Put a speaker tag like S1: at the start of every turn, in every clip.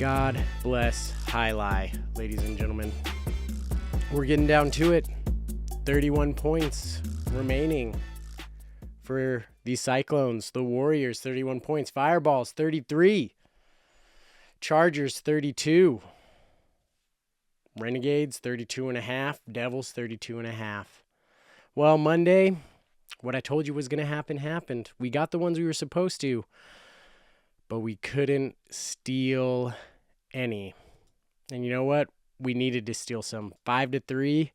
S1: God bless Alai, ladies and gentlemen. We're getting down to it. 31 points remaining for the Cyclones. The Warriors, 31 points. Fireballs, 33. Chargers, 32. Renegades, 32.5. Devils, 32.5. Well, Monday, what I told you was going to happen happened. We got the ones we were supposed to, but we couldn't steal any. And you know what? We needed to steal some. 5-3.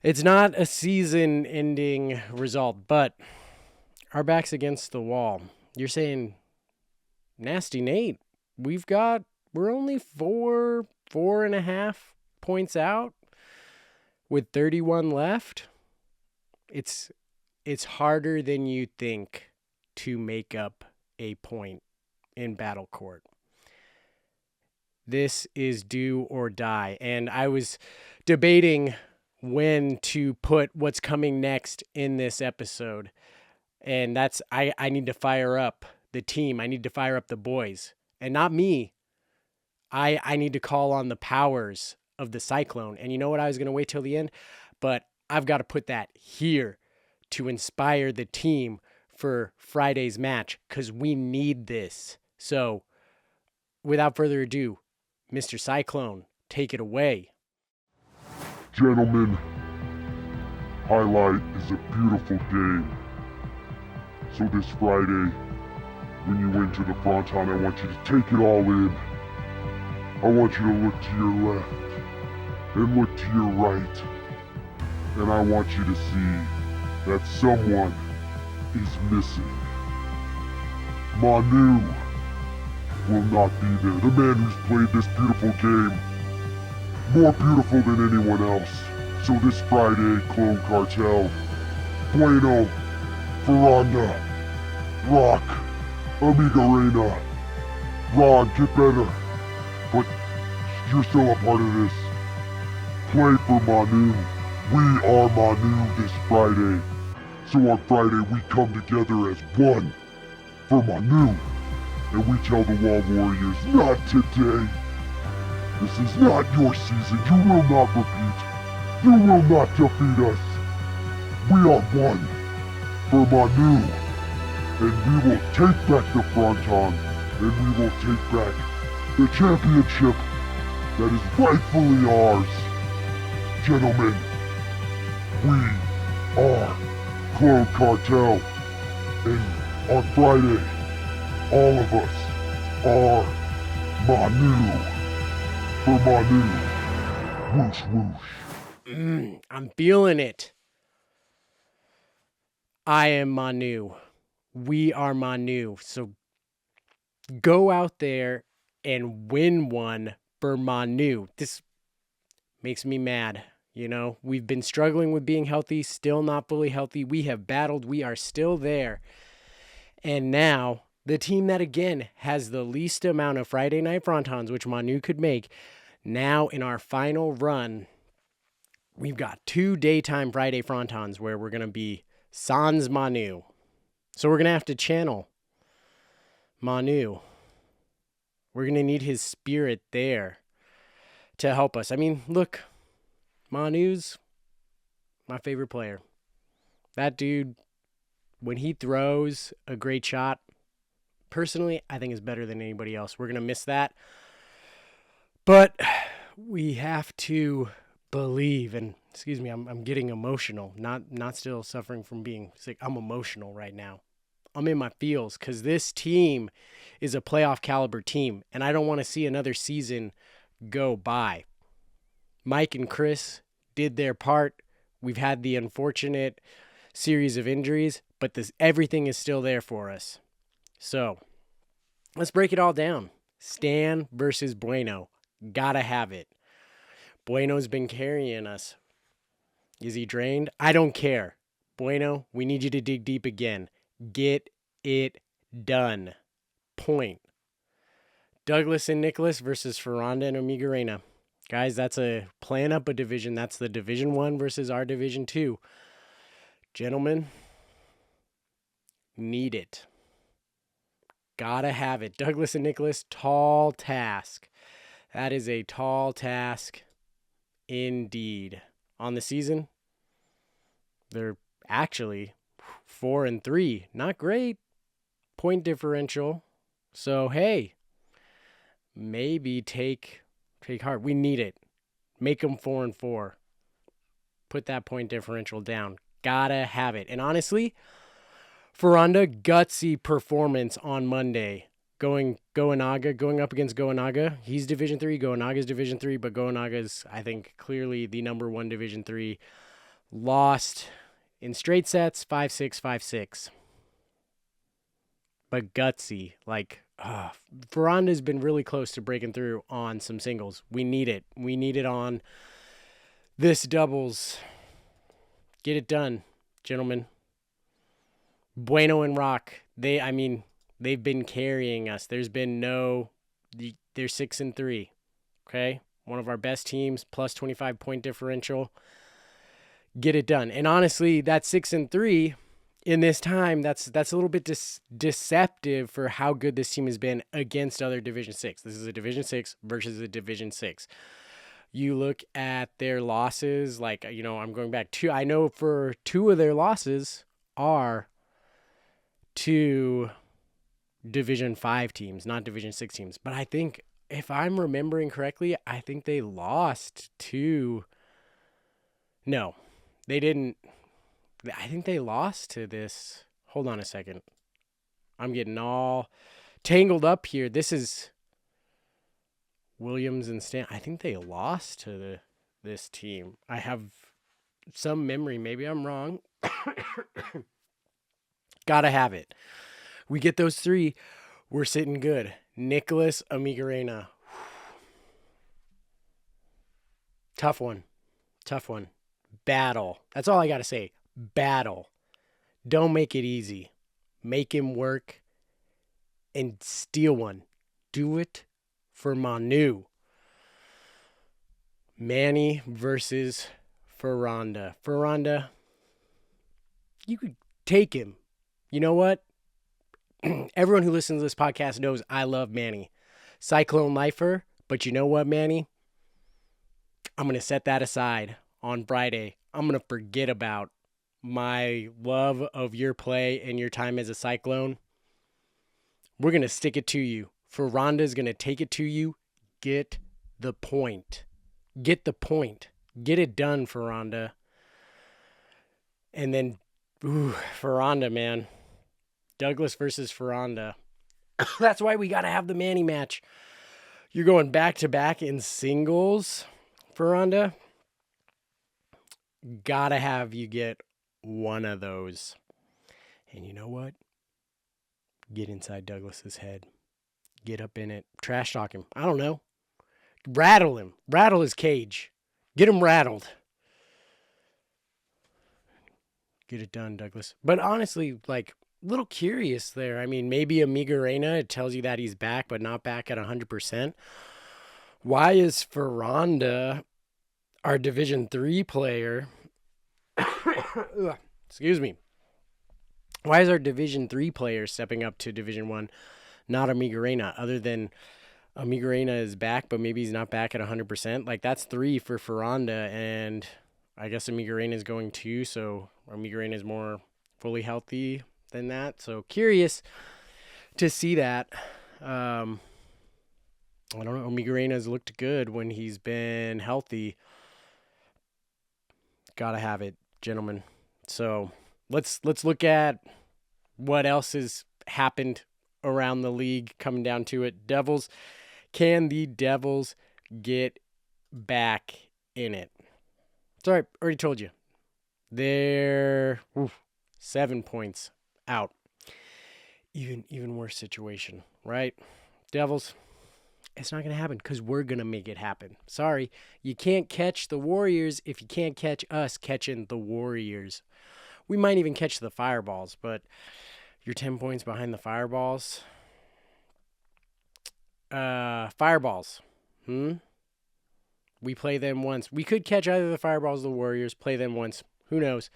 S1: It's not a season-ending result, but our back's against the wall. You're saying, Nasty Nate, we're only 4.5 points out with 31 left. It's harder than you think to make up a point in Battle Court. This is do or die. And I was debating when to put what's coming next in this episode. And that's, I need to fire up the team. I need to fire up the boys. And not me. I need to call on the powers of the Cyclone. And you know what? I was going to wait till the end. But I've got to put that here to inspire the team for Friday's match. Because we need this. So, without further ado, Mr. Cyclone, take it away.
S2: Gentlemen, Highlight is a beautiful day. So this Friday, when you enter the Fronton, I want you to take it all in. I want you to look to your left and look to your right. And I want you to see that someone is missing. Manu will not be there. The man who's played this beautiful game more beautiful than anyone else. So this Friday, Clone Cartel, Bueno, Veranda, Rock, Amiga Reina, Ron, get better. But you're still a part of this. Play for Manu. We are Manu this Friday. So on Friday, we come together as one for Manu. And we tell the Wall Warriors, not today. This is not your season. You will not repeat. You will not defeat us. We are one for Manu. And we will take back the Fronton. And we will take back the championship that is rightfully ours. Gentlemen, we are Clone Cartel. And on Friday, all of us are Manu. For Manu. Whoosh, whoosh.
S1: I'm feeling it. I am Manu. We are Manu. So go out there and win one for Manu. This makes me mad. You know, we've been struggling with being healthy, still not fully healthy. We have battled. We are still there. And now, the team that, again, has the least amount of Friday night Frontons, which Manu could make, now in our final run, we've got 2 daytime Friday Frontons where we're going to be sans Manu. So we're going to have to channel Manu. We're going to need his spirit there to help us. I mean, look, Manu's my favorite player. That dude, when he throws a great shot, personally, I think is better than anybody else. We're going to miss that. But we have to believe, and excuse me, I'm getting emotional, not still suffering from being sick. I'm emotional right now. I'm in my feels because this team is a playoff caliber team, and I don't want to see another season go by. Mike and Chris did their part. We've had the unfortunate series of injuries, but everything is still there for us. So let's break it all down. Stan versus Bueno. Gotta have it. Bueno's been carrying us. Is he drained? I don't care. Bueno, we need you to dig deep again. Get it done. Point. Douglas and Nicholas versus Ferranda and Amiga Reina. Guys, that's playing up a division. That's the Division 1 versus our Division 2. Gentlemen, need it. Gotta have it. Douglas and Nicholas, tall task. That is a tall task indeed. On the season, they're actually 4-3. Not great. Point differential. So, hey, maybe take heart. We need it. Make them 4-4. Put that point differential down. Gotta have it. And honestly, Ferranda, gutsy performance on Monday. Going up against Goanaga. He's Division 3. Goanaga's Division 3, but Goanaga's, I think, clearly the number one Division 3. Lost in straight sets, 5-6, 5-6. But gutsy. Like, Ferranda's been really close to breaking through on some singles. We need it. We need it on this doubles. Get it done, gentlemen. Bueno and Rock, they've been carrying us. They're 6-3. Okay? One of our best teams, plus 25 point differential. Get it done. And honestly, that 6-3 in this time, that's a little bit deceptive for how good this team has been against other Division 6. This is a Division 6 versus a Division 6. You look at their losses, like, I'm going back to, I know for 2 of their losses are to Division 5 teams, not Division 6 teams. But I think, if I'm remembering correctly, I think they lost to... No, they didn't. I think they lost to this... Hold on a second. I'm getting all tangled up here. This is Williams and Stan. I think they lost to this team. I have some memory. Maybe I'm wrong. Gotta have it. We get those 3. We're sitting good. Nicholas Amigarena. Tough one. Battle. That's all I gotta say. Battle. Don't make it easy. Make him work and steal one. Do it for Manu. Manny versus Ferranda. Ferranda, you could take him. You know what? Everyone who listens to this podcast knows I love Manny. Cyclone lifer, but you know what, Manny? I'm going to set that aside on Friday. I'm going to forget about my love of your play and your time as a Cyclone. We're going to stick it to you. Ferranda's going to take it to you. Get the point. Get the point. Get it done, Ferranda. And then, Ferranda, man. Douglas versus Ferranda. That's why we got to have the Manny match. You're going back-to-back in singles, Ferranda. Gotta have you get one of those. And you know what? Get inside Douglas's head. Get up in it. Trash talk him. I don't know. Rattle him. Rattle his cage. Get him rattled. Get it done, Douglas. But honestly, like, a little curious there. I mean, maybe Amigarena, it tells you that he's back, but not back at 100%. Why is Ferranda, our Division 3 player... Excuse me. Why is our Division 3 player stepping up to Division 1, not Amigarena, other than Amigarena is back, but maybe he's not back at 100%? Like, that's 3 for Ferranda, and I guess Amigarena is going 2, so Amigarena is more fully healthy than that. So, curious to see that. I don't know. Amigarena has looked good when he's been healthy. Gotta have it, gentlemen. So let's look at what else has happened around the league coming down to it. Devils. Can the Devils get back in it? Sorry, already told you. They're 7 points out. Even worse situation, right? Devils. It's not going to happen because we're going to make it happen. Sorry, you can't catch the Warriors if you can't catch us catching the Warriors. We might even catch the Fireballs, but you're 10 points behind the Fireballs. Fireballs. We play them once. We could catch either the Fireballs or the Warriors, play them once. Who knows?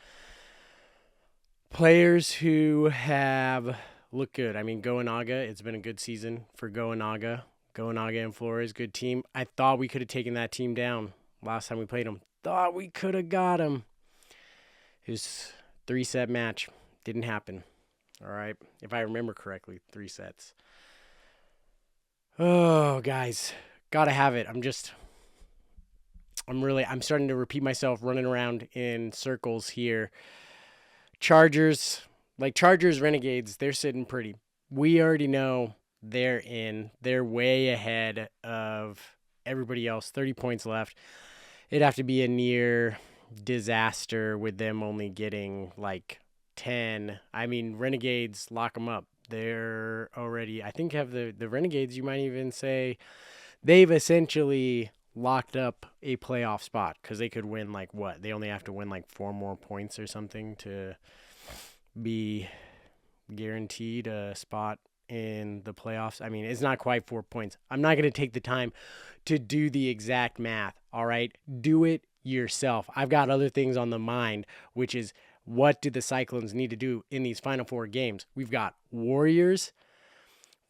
S1: Players who have look good. I mean, Goanaga, it's been a good season for Goanaga. Goanaga and Flores, good team. I thought we could have taken that team down last time we played them. Thought we could have got them. It was 3-set match. Didn't happen. All right. If I remember correctly, 3 sets. Oh, guys. Gotta have it. I'm starting to repeat myself, running around in circles here. Chargers, Renegades, they're sitting pretty. We already know they're in. They're way ahead of everybody else. 30 points left. It'd have to be a near disaster with them only getting like 10. I mean, Renegades, lock them up. They're already, I think, have the Renegades, you might even say, they've essentially locked up a playoff spot because they could win like what? They only have to win like 4 more points or something to be guaranteed a spot in the playoffs. I mean, it's not quite 4 points. I'm not going to take the time to do the exact math, all right? Do it yourself. I've got other things on the mind, which is what do the Cyclones need to do in these final 4 games? We've got Warriors,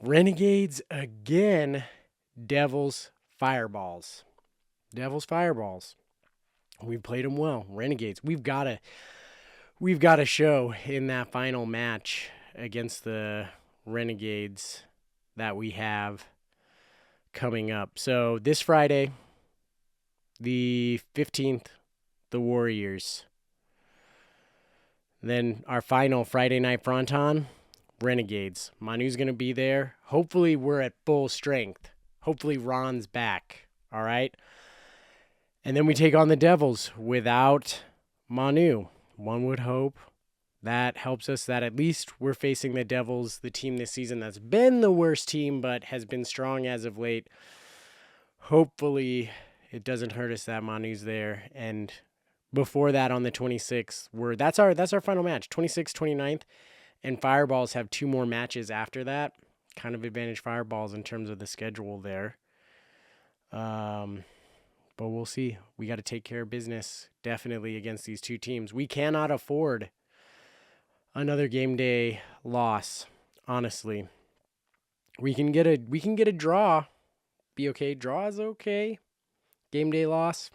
S1: Renegades again, Devils, Fireballs. Devils, Fireballs. We've played them well. Renegades. We've got to show in that final match against the Renegades that we have coming up. So this Friday, the 15th, the Warriors. Then our final Friday night fronton, Renegades. Manu's going to be there. Hopefully we're at full strength. Hopefully Ron's back. All right. And then we take on the Devils without Manu. One would hope that helps us that at least we're facing the Devils, the team this season that's been the worst team but has been strong as of late. Hopefully it doesn't hurt us that Manu's there. And before that on the 26th, that's our final match, 26th, 29th. And Fireballs have 2 more matches after that. Kind of advantage Fireballs in terms of the schedule there. But we'll see. We got to take care of business definitely against these 2 teams. We cannot afford another game day loss, honestly. We can get a draw. Be okay. Draw is okay. Game day loss,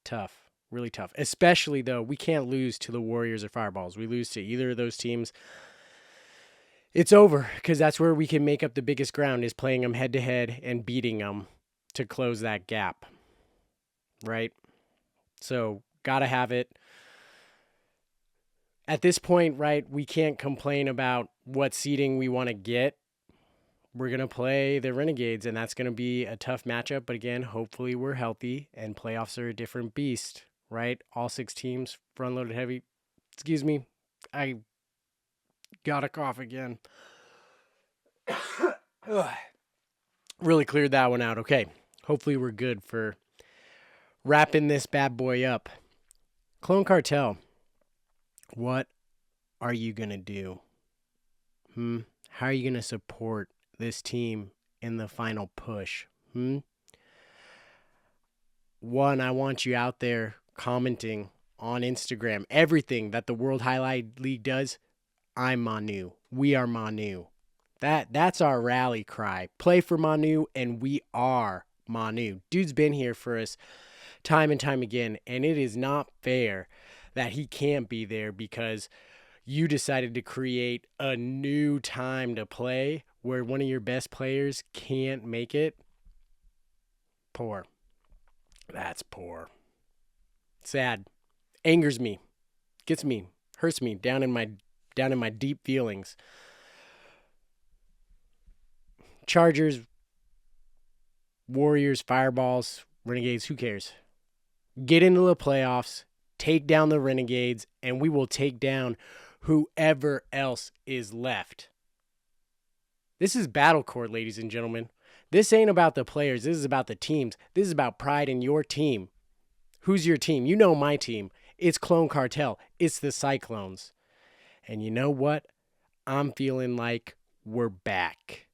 S1: tough. Really tough. Especially though, we can't lose to the Warriors or Fireballs. We lose to either of those teams, it's over, because that's where we can make up the biggest ground, is playing them head to head and beating them to close that gap. Right? So, gotta have it. At this point, right, we can't complain about what seeding we want to get. We're going to play the Renegades, and that's going to be a tough matchup. But again, hopefully we're healthy, and playoffs are a different beast, right? All 6 teams, front-loaded heavy. Excuse me. I got a cough again. Really cleared that one out. Okay. Hopefully we're good for wrapping this bad boy up. Clone Cartel, what are you going to do? How are you going to support this team in the final push? One, I want you out there commenting on Instagram. Everything that the World Highlight League does, I'm Manu. We are Manu. That's our rally cry. Play for Manu, and we are Manu. Dude's been here for us time and time again, and it is not fair that he can't be there because you decided to create a new time to play where one of your best players can't make it. Poor. That's poor. Sad. Angers me. Gets me. Hurts me down in my deep feelings. Chargers, Warriors, Fireballs, Renegades, who cares? Get into the playoffs, take down the Renegades, and we will take down whoever else is left. This is Battle Court, ladies and gentlemen. This ain't about the players. This is about the teams. This is about pride in your team. Who's your team? You know my team. It's Clone Cartel. It's the Cyclones. And you know what? I'm feeling like we're back.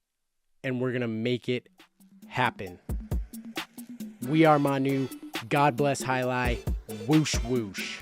S1: And we're going to make it happen. We are Manu. God bless Alai. Whoosh, whoosh.